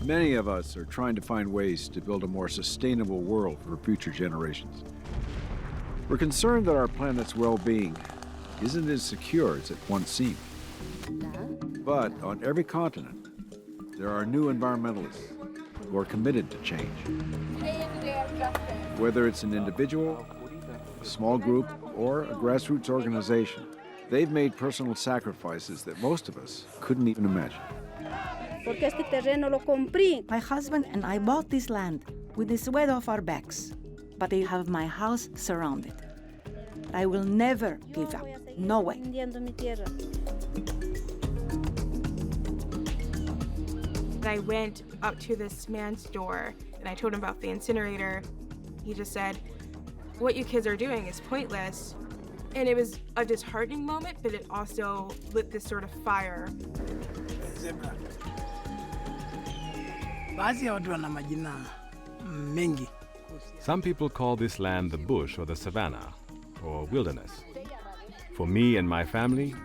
Many of us are trying to find ways to build a more sustainable world for future generations. We're concerned that our planet's well-being isn't as secure as it once seemed. But on every continent, there are new environmentalists who are committed to change. Whether it's an individual, a small group, or a grassroots organization, they've made personal sacrifices that most of us couldn't even imagine. My husband and I bought this land with the sweat off our backs, but I have my house surrounded. I will never give up. No way. I went up to this man's door and I told him about the incinerator. He just said, "What you kids are doing is pointless." And it was a disheartening moment, but it also lit this sort of fire. Some people call this land the bush or the savannah or wilderness. For me and my family,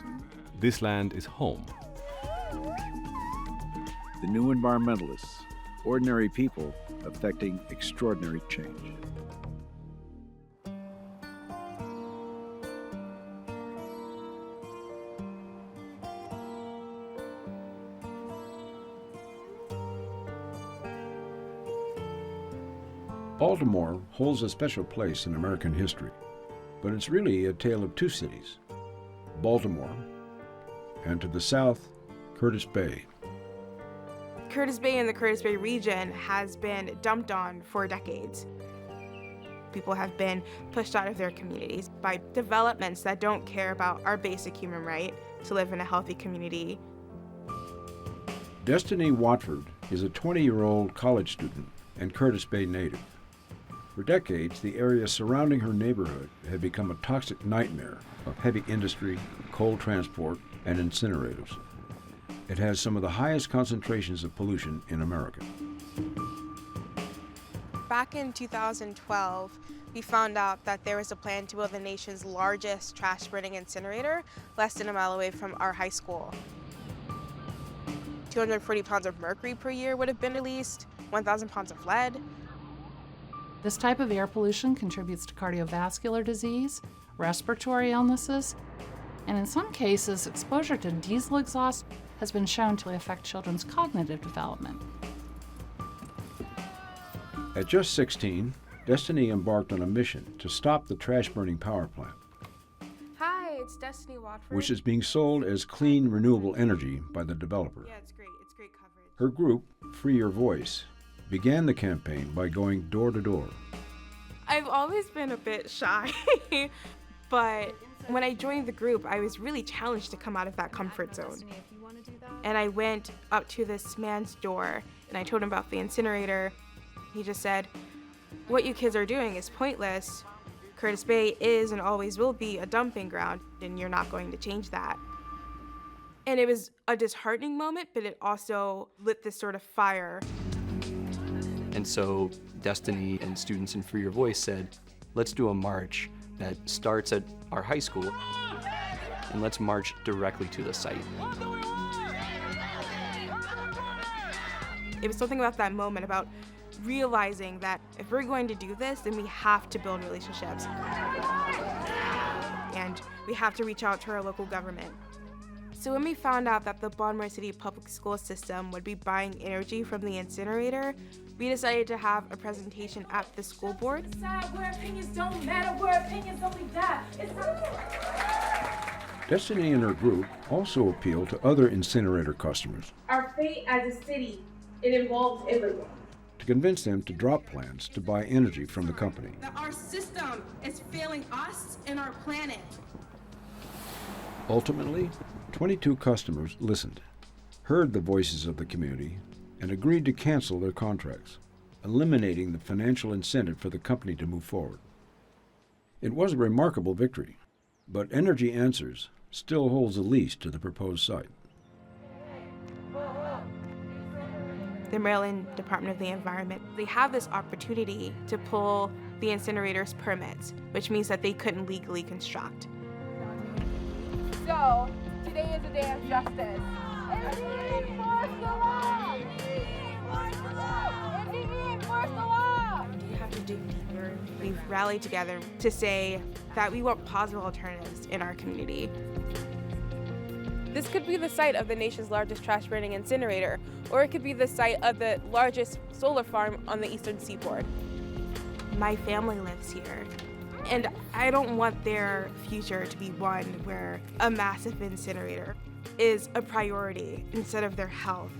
this land is home. The new environmentalists, ordinary people affecting extraordinary change. Baltimore holds a special place in American history, but it's really a tale of two cities, Baltimore, and to the south, Curtis Bay. Curtis Bay and the Curtis Bay region has been dumped on for decades. People have been pushed out of their communities by developments that don't care about our basic human right to live in a healthy community. Destiny Watford is a 20-year-old college student and Curtis Bay native. For decades, the area surrounding her neighborhood had become a toxic nightmare of heavy industry, coal transport, and incinerators. It has some of the highest concentrations of pollution in America. Back in 2012, we found out that there was a plan to build the nation's largest trash burning incinerator less than a mile away from our high school. 240 pounds of mercury per year would have been released, 1,000 pounds of lead. This type of air pollution contributes to cardiovascular disease, respiratory illnesses, and in some cases, exposure to diesel exhaust has been shown to affect children's cognitive development. At just 16, Destiny embarked on a mission to stop the trash-burning power plant, Hi, it's Destiny Watford. which is being sold as clean, renewable energy by the developer. Yeah, it's great coverage. Her group, Free Your Voice, began the campaign by going door to door. I've always been a bit shy, but when I joined the group, I was really challenged to come out of that comfort zone. And I went up to this man's door and I told him about the incinerator. He just said, "What you kids are doing is pointless. Curtis Bay is and always will be a dumping ground, and you're not going to change that." And it was a disheartening moment, but it also lit this sort of fire. And so Destiny and students in Free Your Voice said, let's do a march that starts at our high school, and let's march directly to the site. It was something about that moment, about realizing that if we're going to do this, then we have to build relationships. And we have to reach out to our local government. So when we found out that the Baltimore City public school system would be buying energy from the incinerator, we decided to have a presentation at the school board. Where opinions don't matter, where opinions only die. Destiny and her group also appealed to other incinerator customers Our fate as a city, it involves everyone. to convince them to drop plans to buy energy from the company. That our system is failing us and our planet. Ultimately, 22 customers listened, heard the voices of the community, and agreed to cancel their contracts, eliminating the financial incentive for the company to move forward. It was a remarkable victory, but Energy Answers still holds the lease to the proposed site. The Maryland Department of the Environment, they have this opportunity to pull the incinerator's permits, which means that they couldn't legally construct. So, today is a day of justice. You have to dig deeper. We've rallied together to say that we want positive alternatives in our community. This could be the site of the nation's largest trash burning incinerator, or it could be the site of the largest solar farm on the eastern seaboard. My family lives here, and I don't want their future to be one where a massive incinerator is a priority instead of their health.